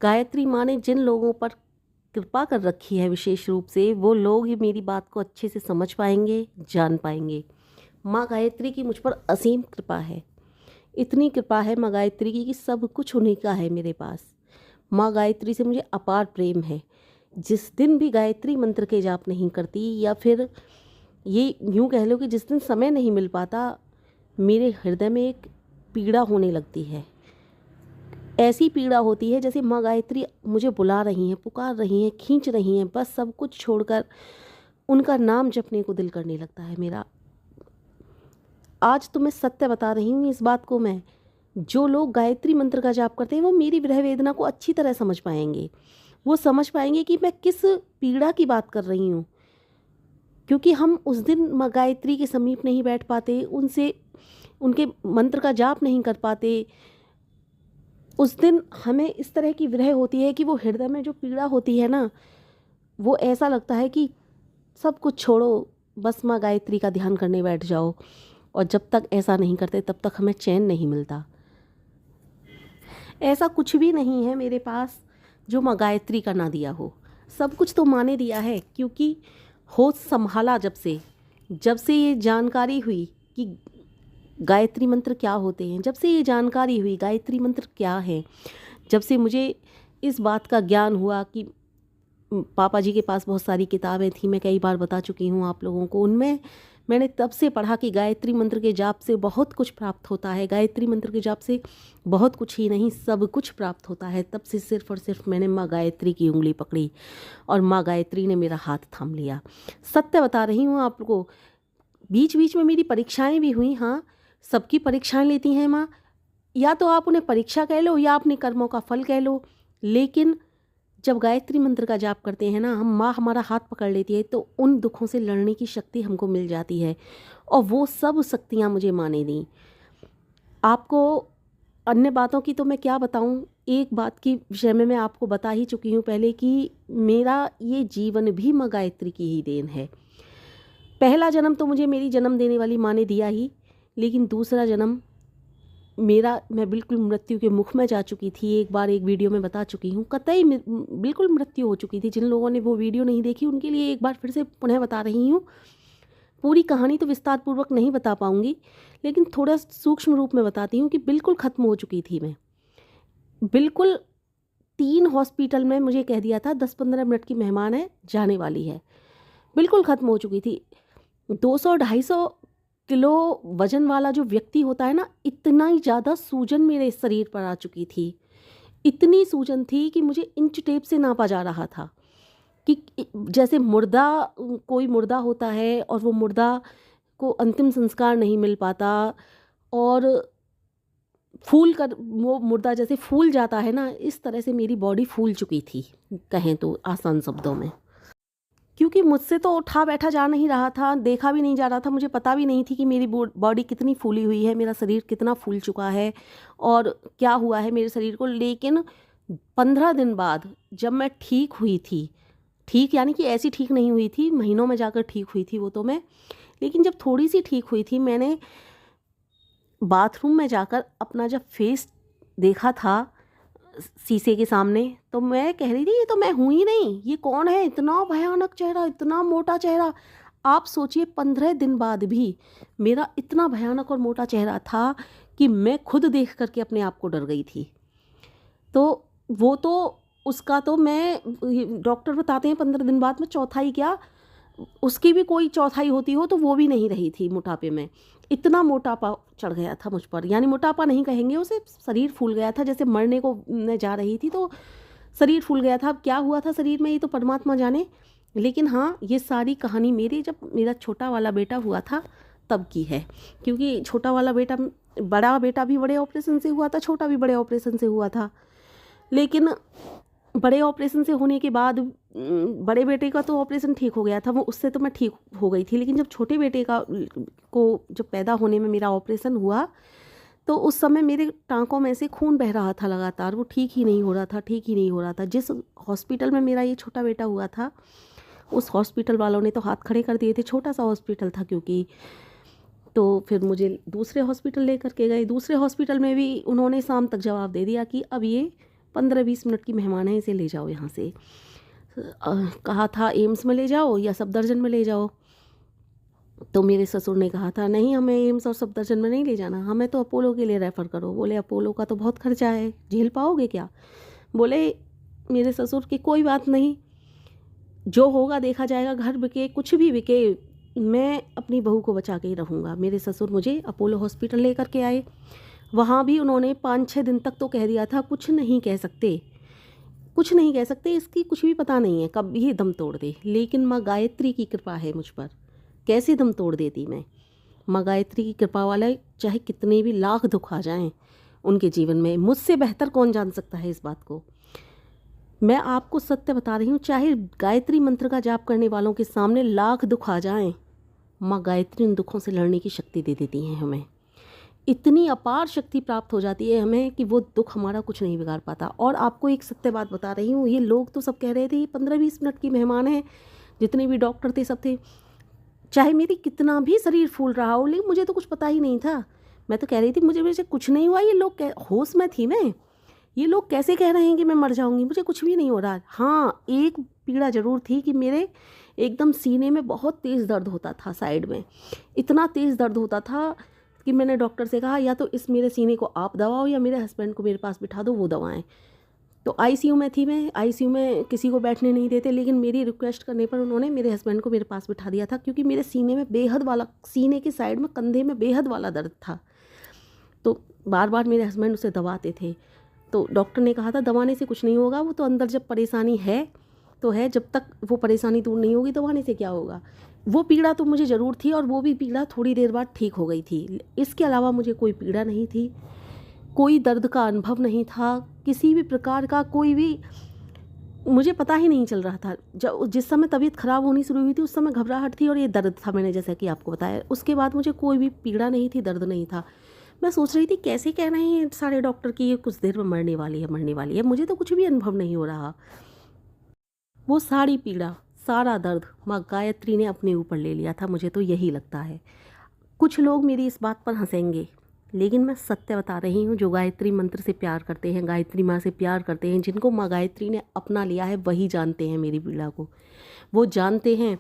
गायत्री माँ ने जिन लोगों पर कृपा कर रखी है विशेष रूप से, वो लोग ही मेरी बात को अच्छे से समझ पाएंगे, जान पाएंगे। माँ गायत्री की मुझ पर असीम कृपा है। इतनी कृपा है माँ गायत्री की कि सब कुछ उन्हीं का है मेरे पास। माँ गायत्री से मुझे अपार प्रेम है। जिस दिन भी गायत्री मंत्र के जाप नहीं करती, या फिर ये यूँ कह लो कि जिस दिन समय नहीं मिल पाता, मेरे हृदय में एक पीड़ा होने लगती है। ऐसी पीड़ा होती है जैसे माँ गायत्री मुझे बुला रही हैं, पुकार रही हैं, खींच रही हैं। बस सब कुछ छोड़कर उनका नाम जपने को दिल करने लगता है मेरा। आज तो मैं सत्य बता रही हूँ इस बात को। मैं, जो लोग गायत्री मंत्र का जाप करते हैं वो मेरी विरह वेदना को अच्छी तरह समझ पाएंगे। वो समझ पाएंगे कि मैं किस पीड़ा की बात कर रही हूँ, क्योंकि हम उस दिन माँ गायत्री के समीप नहीं बैठ पाते, उनसे उनके मंत्र का जाप नहीं कर पाते। उस दिन हमें इस तरह की विरह होती है कि वो हृदय में जो पीड़ा होती है ना, वो ऐसा लगता है कि सब कुछ छोड़ो, बस माँ गायत्री का ध्यान करने बैठ जाओ। और जब तक ऐसा नहीं करते तब तक हमें चैन नहीं मिलता। ऐसा कुछ भी नहीं है मेरे पास जो माँ गायत्री का ना दिया हो। सब कुछ तो माँ ने दिया है, क्योंकि होश संभाला जब से ये जानकारी हुई कि गायत्री मंत्र क्या होते हैं, जब से ये जानकारी हुई गायत्री मंत्र क्या है, जब से मुझे इस बात का ज्ञान हुआ कि पापा जी के पास बहुत सारी किताबें थी, मैं कई बार बता चुकी हूँ आप लोगों को, उनमें मैंने तब से पढ़ा कि गायत्री मंत्र के जाप से बहुत कुछ प्राप्त होता है। गायत्री मंत्र के जाप से बहुत कुछ ही नहीं, सब कुछ प्राप्त होता है। तब से सिर्फ और सिर्फ मैंने माँ गायत्री की उंगली पकड़ी और माँ गायत्री ने मेरा हाथ थाम लिया। सत्य बता रही हूँ आप लोगों को। बीच बीच में मेरी परीक्षाएं भी हुई। हाँ, सबकी परीक्षाएं लेती हैं माँ, या तो आप उन्हें परीक्षा कह लो या अपने कर्मों का फल कह लो। लेकिन जब गायत्री मंत्र का जाप करते हैं ना, हम माँ हमारा हाथ पकड़ लेती है तो उन दुखों से लड़ने की शक्ति हमको मिल जाती है। और वो सब शक्तियाँ मुझे माँ ने दी। आपको अन्य बातों की तो मैं क्या बताऊँ, एक बात की विषय में मैं आपको बता ही चुकी हूँ पहले कि मेरा ये जीवन भी माँ गायत्री की ही देन है। पहला जन्म तो मुझे मेरी जन्म देने वाली माँ ने दिया ही, लेकिन दूसरा जन्म मेरा, मैं बिल्कुल मृत्यु के मुख में जा चुकी थी। एक बार एक वीडियो में बता चुकी हूँ, कतई बिल्कुल मृत्यु हो चुकी थी। जिन लोगों ने वो वीडियो नहीं देखी उनके लिए एक बार फिर से पुनः बता रही हूँ। पूरी कहानी तो विस्तार पूर्वक नहीं बता पाऊँगी, लेकिन थोड़ा सूक्ष्म रूप में बताती हूँ कि बिल्कुल ख़त्म हो चुकी थी मैं। बिल्कुल 3 हॉस्पिटल में मुझे कह दिया था 10-15 मिनट की मेहमान है, जाने वाली है। बिल्कुल ख़त्म हो चुकी थी। 200-250 किलो वजन वाला जो व्यक्ति होता है ना, इतना ही ज़्यादा सूजन मेरे शरीर पर आ चुकी थी। इतनी सूजन थी कि मुझे इंच टेप से नापा जा रहा था कि जैसे मुर्दा, कोई मुर्दा होता है और वो मुर्दा को अंतिम संस्कार नहीं मिल पाता और फूल कर वो मुर्दा जैसे फूल जाता है ना, इस तरह से मेरी बॉडी फूल चुकी थी, कहें तो आसान शब्दों में। क्योंकि मुझसे तो उठा बैठा जा नहीं रहा था, देखा भी नहीं जा रहा था। मुझे पता भी नहीं थी कि मेरी बॉडी कितनी फूली हुई है, मेरा शरीर कितना फूल चुका है और क्या हुआ है मेरे शरीर को। लेकिन 15 दिन बाद जब मैं ठीक हुई थी, ठीक यानी कि ऐसी ठीक नहीं हुई थी, महीनों में जाकर ठीक हुई थी वो तो मैं, लेकिन जब थोड़ी सी ठीक हुई थी, मैंने बाथरूम में जाकर अपना जब फेस देखा था शीशे के सामने, तो मैं कह रही थी ये तो मैं हूँ ही नहीं, ये कौन है, इतना भयानक चेहरा, इतना मोटा चेहरा। आप सोचिए 15 दिन बाद भी मेरा इतना भयानक और मोटा चेहरा था कि मैं खुद देख करके अपने आप को डर गई थी। तो वो तो उसका तो मैं, डॉक्टर बताते हैं 15 दिन बाद में चौथाई क्या, उसकी भी कोई चौथाई होती हो तो वो भी नहीं रही थी मोटापे में। इतना मोटापा चढ़ गया था मुझ पर, यानी मोटापा नहीं कहेंगे उसे, शरीर फूल गया था, जैसे मरने को मैं जा रही थी तो शरीर फूल गया था। अब क्या हुआ था शरीर में ये तो परमात्मा जाने। लेकिन हाँ, ये सारी कहानी मेरी जब मेरा छोटा वाला बेटा हुआ था तब की है, क्योंकि छोटा वाला बेटा, बड़ा बेटा भी बड़े ऑपरेशन से हुआ था, छोटा भी बड़े ऑपरेशन से हुआ था। लेकिन बड़े ऑपरेशन से होने के बाद बड़े बेटे का तो ऑपरेशन ठीक हो गया था, वो उससे तो मैं ठीक हो गई थी। लेकिन जब छोटे बेटे को जब पैदा होने में मेरा ऑपरेशन हुआ, तो उस समय मेरे टाँकों में से खून बह रहा था लगातार, वो ठीक ही नहीं हो रहा था, ठीक ही नहीं हो रहा था। जिस हॉस्पिटल में मेरा ये छोटा बेटा हुआ था, उस हॉस्पिटल वालों ने तो हाथ खड़े कर दिए थे, छोटा सा हॉस्पिटल था क्योंकि। तो फिर मुझे दूसरे हॉस्पिटल ले करके गए। दूसरे हॉस्पिटल में भी उन्होंने शाम तक जवाब दे दिया कि अब ये 15-20 मिनट की मेहमान है, इसे ले जाओ यहाँ से। कहा था एम्स में ले जाओ या सफदरजंग में ले जाओ। तो मेरे ससुर ने कहा था नहीं, हमें एम्स और सफदरजंग में नहीं ले जाना, हमें तो अपोलो के लिए रेफ़र करो। बोले अपोलो का तो बहुत खर्चा है, झेल पाओगे क्या? बोले मेरे ससुर की कोई बात नहीं, जो होगा देखा जाएगा, घर बिके कुछ भी बिके, मैं अपनी बहू को बचा के ही रहूँगा। मेरे ससुर मुझे अपोलो हॉस्पिटल लेकर के आए। वहाँ भी उन्होंने 5-6 दिन तक तो कह दिया था कुछ नहीं कह सकते, कुछ नहीं कह सकते, इसकी कुछ भी पता नहीं है कब ये दम तोड़ दे। लेकिन माँ गायत्री की कृपा है मुझ पर, कैसे दम तोड़ देती मैं। माँ गायत्री की कृपा वाला चाहे कितने भी लाख दुख आ जाएं उनके जीवन में, मुझसे बेहतर कौन जान सकता है इस बात को। मैं आपको सत्य बता रही हूँ, चाहे गायत्री मंत्र का जाप करने वालों के सामने लाख दुख आ जाएं, माँ गायत्री उन दुखों से लड़ने की शक्ति दे देती हैं हमें। इतनी अपार शक्ति प्राप्त हो जाती है हमें कि वो दुख हमारा कुछ नहीं बिगाड़ पाता। और आपको एक सत्य बात बता रही हूँ, ये लोग तो सब कह रहे थे ये 15-20 मिनट की मेहमान है, जितने भी डॉक्टर थे सब थे, चाहे मेरी कितना भी शरीर फूल रहा हो, लेकिन मुझे तो कुछ पता ही नहीं था। मैं तो कह रही थी मुझे वैसे कुछ नहीं हुआ, ये लोग होश में थी मैं, ये लोग कैसे कह रहे हैं कि मैं मर जाऊंगी, मुझे कुछ भी नहीं हो रहा। हाँ, एक पीड़ा ज़रूर थी कि मेरे एकदम सीने में बहुत तेज़ दर्द होता था, साइड में इतना तेज़ दर्द होता था कि मैंने डॉक्टर से कहा या तो इस मेरे सीने को आप दबाओ या मेरे हस्बैंड को मेरे पास बिठा दो, वो दवाएं। तो आईसीयू में थी मैं, आईसीयू में किसी को बैठने नहीं देते, लेकिन मेरी रिक्वेस्ट करने पर उन्होंने मेरे हस्बैंड को मेरे पास बिठा दिया था, क्योंकि मेरे सीने में बेहद वाला, सीने की साइड में कंधे में बेहद वाला दर्द था। तो बार बार मेरे हस्बैंड उसे दबाते थे। तो डॉक्टर ने कहा था दवाने से कुछ नहीं होगा, वो तो अंदर जब परेशानी है तो है, जब तक वो परेशानी दूर नहीं होगी दवाने से क्या होगा। वो पीड़ा तो मुझे ज़रूर थी और वो भी पीड़ा थोड़ी देर बाद ठीक हो गई थी। इसके अलावा मुझे कोई पीड़ा नहीं थी, कोई दर्द का अनुभव नहीं था, किसी भी प्रकार का कोई भी मुझे पता ही नहीं चल रहा था। जब जिस समय तबीयत ख़राब होनी शुरू हुई थी उस समय घबराहट थी और ये दर्द था, मैंने जैसा कि आपको बताया। उसके बाद मुझे कोई भी पीड़ा नहीं थी, दर्द नहीं था। मैं सोच रही थी कैसे कह रहे हैं सारे डॉक्टर कि ये कुछ देर में मरने वाली है, मरने वाली है, मुझे तो कुछ भी अनुभव नहीं हो रहा। वो सारी पीड़ा, सारा दर्द माँ गायत्री ने अपने ऊपर ले लिया था, मुझे तो यही लगता है। कुछ लोग मेरी इस बात पर हंसेंगे, लेकिन मैं सत्य बता रही हूँ। जो गायत्री मंत्र से प्यार करते हैं, गायत्री माँ से प्यार करते हैं, जिनको माँ गायत्री ने अपना लिया है, वही जानते हैं मेरी पीड़ा को। वो जानते हैं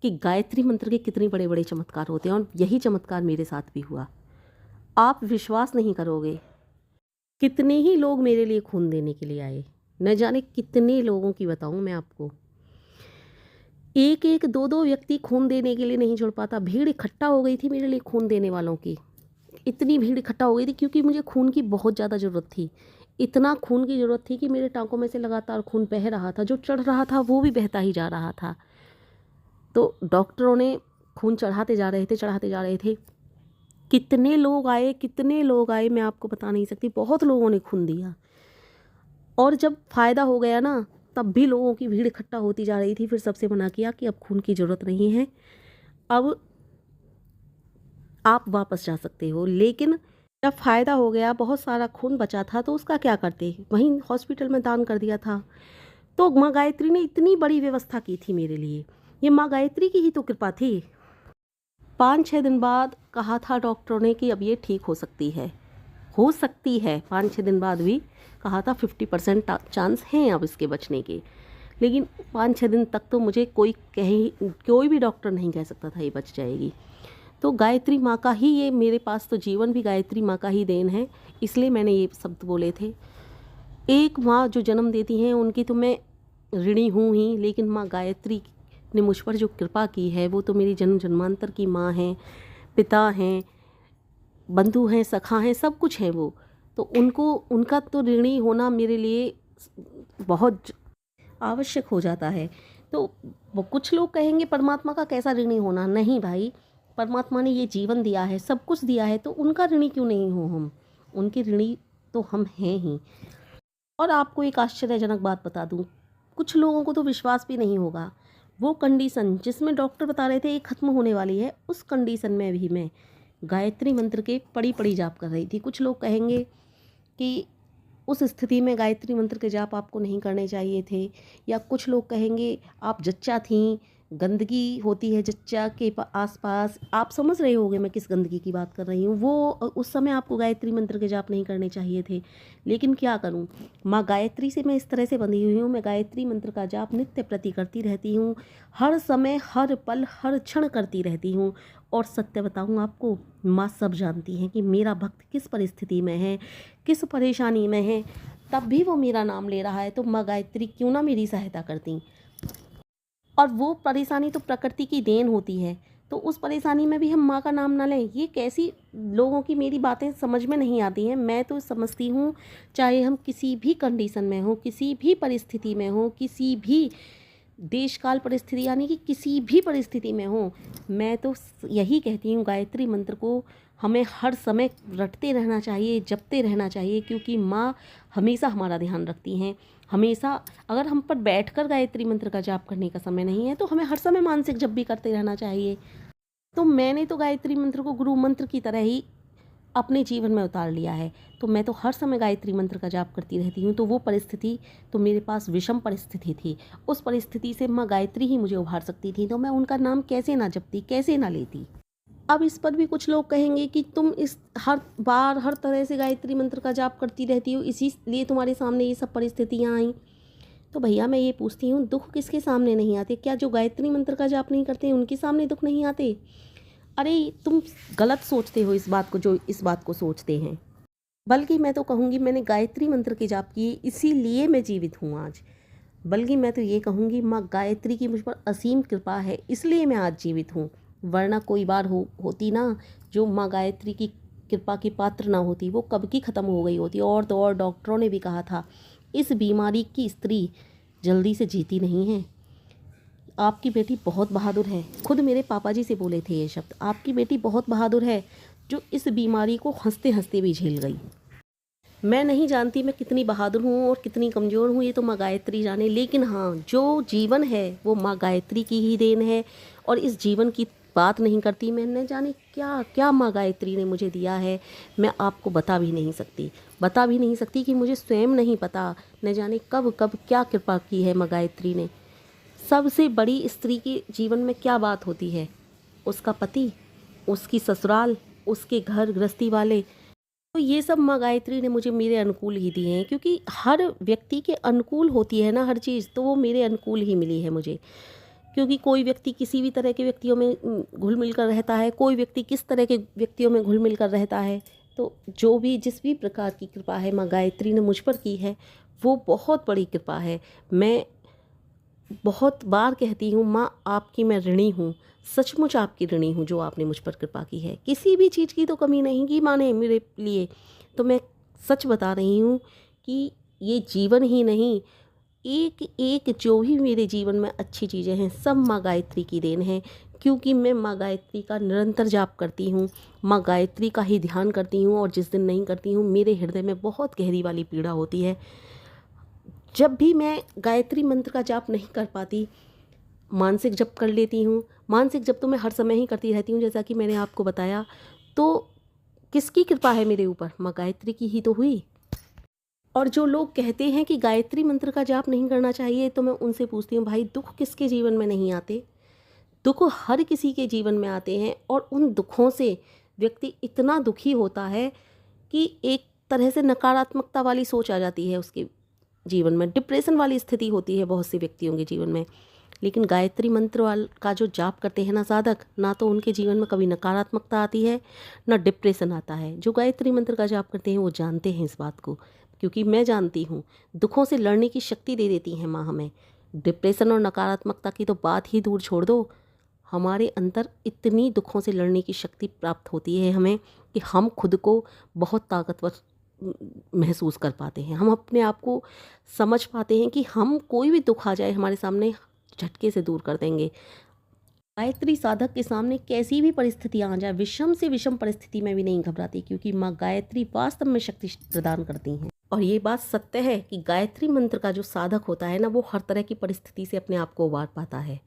कि गायत्री मंत्र के कितने बड़े बड़े चमत्कार होते हैं, और यही चमत्कार मेरे साथ भी हुआ। आप विश्वास नहीं करोगे, कितने ही लोग मेरे लिए खून देने के लिए आए, न जाने कितने लोगों की बताऊं मैं आपको। एक एक दो दो व्यक्ति खून देने के लिए नहीं जुड़ पाता, भीड़ इकट्ठा हो गई थी मेरे लिए खून देने वालों की। इतनी भीड़ इकट्ठा हो गई थी क्योंकि मुझे खून की बहुत ज़्यादा ज़रूरत थी। इतना खून की ज़रूरत थी कि मेरे टाँकों में से लगातार खून बह रहा था, जो चढ़ रहा था वो भी बहता ही जा रहा था। तो डॉक्टरों ने खून चढ़ाते जा रहे थे, चढ़ाते जा रहे थे। कितने लोग आए, कितने लोग आए मैं आपको बता नहीं सकती, बहुत लोगों ने खून दिया। और जब फ़ायदा हो गया ना, तब भी लोगों की भीड़ इकट्ठा होती जा रही थी। फिर सबसे मना किया कि अब खून की ज़रूरत नहीं है, अब आप वापस जा सकते हो। लेकिन जब फ़ायदा हो गया, बहुत सारा खून बचा था, तो उसका क्या करते, वहीं हॉस्पिटल में दान कर दिया था। तो माँ गायत्री ने इतनी बड़ी व्यवस्था की थी मेरे लिए, ये माँ गायत्री की ही तो कृपा थी। 5-6 दिन बाद कहा था डॉक्टरों ने कि अब ये ठीक हो सकती है, हो सकती है। 5-6 दिन बाद भी कहा था 50% चांस हैं अब इसके बचने के। लेकिन 5-6 दिन तक तो मुझे कोई भी डॉक्टर नहीं कह सकता था ये बच जाएगी। तो गायत्री माँ का ही, ये मेरे पास तो जीवन भी गायत्री माँ का ही देन है, इसलिए मैंने ये शब्द बोले थे। एक माँ जो जन्म देती हैं उनकी तो मैं ऋणी हूँ ही, लेकिन माँ गायत्री ने मुझ पर जो कृपा की है वो तो मेरी जन्म जन्मांतर की माँ हैं, पिता हैं, बंधु हैं, सखा हैं, सब कुछ हैं वो। तो उनका तो ऋणी होना मेरे लिए बहुत आवश्यक हो जाता है। तो वो कुछ लोग कहेंगे परमात्मा का कैसा ऋणी होना, नहीं भाई, परमात्मा ने ये जीवन दिया है, सब कुछ दिया है, तो उनका ऋणी क्यों नहीं हो हम, उनके ऋणी तो हम हैं ही। और आपको एक आश्चर्यजनक बात बता दूं, कुछ लोगों को तो विश्वास भी नहीं होगा, वो कंडीशन जिसमें डॉक्टर बता रहे थे ये ख़त्म होने वाली है, उस कंडीशन में भी मैं गायत्री मंत्र के पड़ी पड़ी जाप कर रही थी। कुछ लोग कहेंगे कि उस स्थिति में गायत्री मंत्र के जाप आपको नहीं करने चाहिए थे, या कुछ लोग कहेंगे आप जच्चा थीं, गंदगी होती है जच्चा के आसपास, आप समझ रहे होंगे मैं किस गंदगी की बात कर रही हूँ, वो उस समय आपको गायत्री मंत्र के जाप नहीं करने चाहिए थे। लेकिन क्या करूँ, माँ गायत्री से मैं इस तरह से बंधी हुई हूँ, मैं गायत्री मंत्र का जाप नित्य प्रति करती रहती हूँ, हर समय हर पल हर क्षण करती रहती हूँ। और सत्य बताऊँ आपको, माँ सब जानती हैं कि मेरा भक्त किस परिस्थिति में है, किस परेशानी में है, तब भी वो मेरा नाम ले रहा है, तो माँ गायत्री क्यों ना मेरी सहायता करती। और वो परेशानी तो प्रकृति की देन होती है, तो उस परेशानी में भी हम माँ का नाम ना लें, ये कैसी लोगों की मेरी बातें समझ में नहीं आती हैं। मैं तो समझती हूँ, चाहे हम किसी भी कंडीशन में हो, किसी भी परिस्थिति में हो, किसी भी देश काल परिस्थिति यानी कि किसी भी परिस्थिति में हो, मैं तो यही कहती हूँ, गायत्री मंत्र को हमें हर समय रटते रहना चाहिए, जपते रहना चाहिए, क्योंकि माँ हमेशा हमारा ध्यान रखती हैं। हमेशा अगर हम पर बैठकर गायत्री मंत्र का जाप करने का समय नहीं है तो हमें हर समय मानसिक जप भी करते रहना चाहिए। तो मैंने तो गायत्री मंत्र को गुरु मंत्र की तरह ही अपने जीवन में उतार लिया है, तो मैं तो हर समय गायत्री मंत्र का जाप करती रहती हूँ। तो वो परिस्थिति तो मेरे पास विषम परिस्थिति थी, उस परिस्थिति से माँ गायत्री ही मुझे उभार सकती थी, तो मैं उनका नाम कैसे ना जपती, कैसे ना लेती। अब इस पर भी कुछ लोग कहेंगे कि तुम इस हर बार हर तरह से गायत्री मंत्र का जाप करती रहती हो, इसीलिए तुम्हारे सामने ये सब परिस्थितियाँ आई। तो भैया मैं ये पूछती हूँ, दुख किसके सामने नहीं आते? क्या जो गायत्री मंत्र का जाप नहीं करते उनके सामने दुख नहीं आते? अरे तुम गलत सोचते हो इस बात को, जो इस बात को सोचते हैं। बल्कि मैं तो कहूँगी, मैंने गायत्री मंत्र के जाप किए इसीलिए मैं जीवित हूँ आज। बल्कि मैं तो ये कहूँगी, माँ गायत्री की मुझ पर असीम कृपा है, इसलिए मैं आज जीवित हूँ। वरना कोई बार होती ना, जो माँ गायत्री की कृपा की पात्र ना होती, वो कब की ख़त्म हो गई होती। और तो और डॉक्टरों ने भी कहा था, इस बीमारी की स्त्री जल्दी से जीती नहीं है। आपकी बेटी बहुत बहादुर है, खुद मेरे पापा जी से बोले थे ये शब्द, आपकी बेटी बहुत बहादुर है, जो इस बीमारी को हंसते हंसते भी झेल गई। मैं नहीं जानती मैं कितनी बहादुर हूँ और कितनी कमज़ोर हूँ, ये तो माँ गायत्री जाने। लेकिन हाँ, जो जीवन है वो माँ गायत्री की ही देन है, और इस जीवन की बात नहीं करती मैं, न जाने क्या क्या माँ गायत्री ने मुझे दिया है, मैं आपको बता भी नहीं सकती कि मुझे स्वयं नहीं पता, न जाने कब कब क्या कृपा की है माँ गायत्री ने। सबसे बड़ी स्त्री के जीवन में क्या बात होती है? उसका पति, उसकी ससुराल, उसके घर गृहस्थी वाले। तो ये सब माँ गायत्री ने मुझे मेरे अनुकूल ही दिए हैं, क्योंकि हर व्यक्ति के अनुकूल होती है ना हर चीज़, तो वो मेरे अनुकूल ही मिली है मुझे। क्योंकि कोई व्यक्ति किसी भी तरह के व्यक्तियों में घुल मिल कर रहता है, कोई व्यक्ति किस तरह के व्यक्तियों में घुल मिल कर रहता है। तो जो भी जिस भी प्रकार की कृपा है माँ गायत्री ने मुझ पर की है, वो बहुत बड़ी कृपा है। मैं बहुत बार कहती हूँ, माँ आपकी मैं ऋणी हूँ, सचमुच आपकी ऋणी हूँ, जो आपने मुझ पर कृपा की है। किसी भी चीज़ की तो कमी नहीं की माँ ने मेरे लिए। तो मैं सच बता रही हूँ कि ये जीवन ही नहीं, एक एक जो भी मेरे जीवन में अच्छी चीज़ें हैं, सब माँ गायत्री की देन है। क्योंकि मैं माँ गायत्री का निरंतर जाप करती हूँ, माँ गायत्री का ही ध्यान करती हूँ, और जिस दिन नहीं करती हूँ मेरे हृदय में बहुत गहरी वाली पीड़ा होती है। जब भी मैं गायत्री मंत्र का जाप नहीं कर पाती, मानसिक जप कर लेती हूँ। मानसिक जप तो मैं हर समय ही करती रहती हूँ, जैसा कि मैंने आपको बताया। तो किसकी कृपा है मेरे ऊपर? माँ गायत्री की ही तो हुई। और जो लोग कहते हैं कि गायत्री मंत्र का जाप नहीं करना चाहिए, तो मैं उनसे पूछती हूँ, भाई दुख किसके जीवन में नहीं आते? दुख हर किसी के जीवन में आते हैं, और उन दुखों से व्यक्ति इतना दुखी होता है कि एक तरह से नकारात्मकता वाली सोच आ जाती है उसके जीवन में, डिप्रेशन वाली स्थिति होती है बहुत से व्यक्तियों के जीवन में। लेकिन गायत्री मंत्र का जो जाप करते हैं ना साधक, ना तो उनके जीवन में कभी नकारात्मकता आती है, ना डिप्रेशन आता है। जो गायत्री मंत्र का जाप करते हैं वो जानते हैं इस बात को, क्योंकि मैं जानती हूँ। दुखों से लड़ने की शक्ति दे देती हैं माँ हमें। डिप्रेशन और नकारात्मकता की तो बात ही दूर छोड़ दो, हमारे अंदर इतनी दुखों से लड़ने की शक्ति प्राप्त होती है हमें, कि हम खुद को बहुत ताकतवर महसूस कर पाते हैं। हम अपने आप को समझ पाते हैं कि हम कोई भी दुख आ जाए हमारे सामने, झटके से दूर कर देंगे। गायत्री साधक के सामने कैसी भी परिस्थितियाँ आ जाए, विषम से विषम परिस्थिति में भी नहीं घबराती, क्योंकि माँ गायत्री वास्तव में शक्ति प्रदान करती हैं। और ये बात सत्य है कि गायत्री मंत्र का जो साधक होता है ना, वो हर तरह की परिस्थिति से अपने आप को उबार पाता है।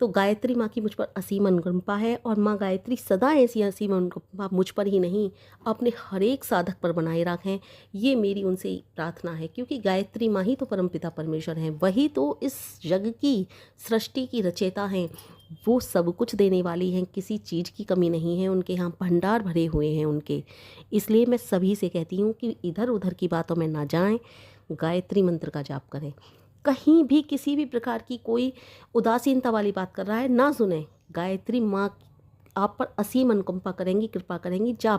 तो गायत्री माँ की मुझ पर असीम अनुकंपा है, और माँ गायत्री सदा ऐसी असीम अनुकंपा मुझ पर ही नहीं अपने हर एक साधक पर बनाए रखें, ये मेरी उनसे प्रार्थना है। क्योंकि गायत्री माँ ही तो परमपिता परमेश्वर हैं, वही तो इस जग की सृष्टि की रचयिता हैं, वो सब कुछ देने वाली हैं, किसी चीज़ की कमी नहीं है, उनके यहाँ भंडार भरे हुए हैं उनके। इसलिए मैं सभी से कहती हूँ कि इधर उधर की बातों में ना जाएं, गायत्री मंत्र का जाप करें। कहीं भी किसी भी प्रकार की कोई उदासीनता वाली बात कर रहा है ना सुने, गायत्री माँ आप पर असीम अनुकंपा करेंगी, कृपा करेंगी, जाप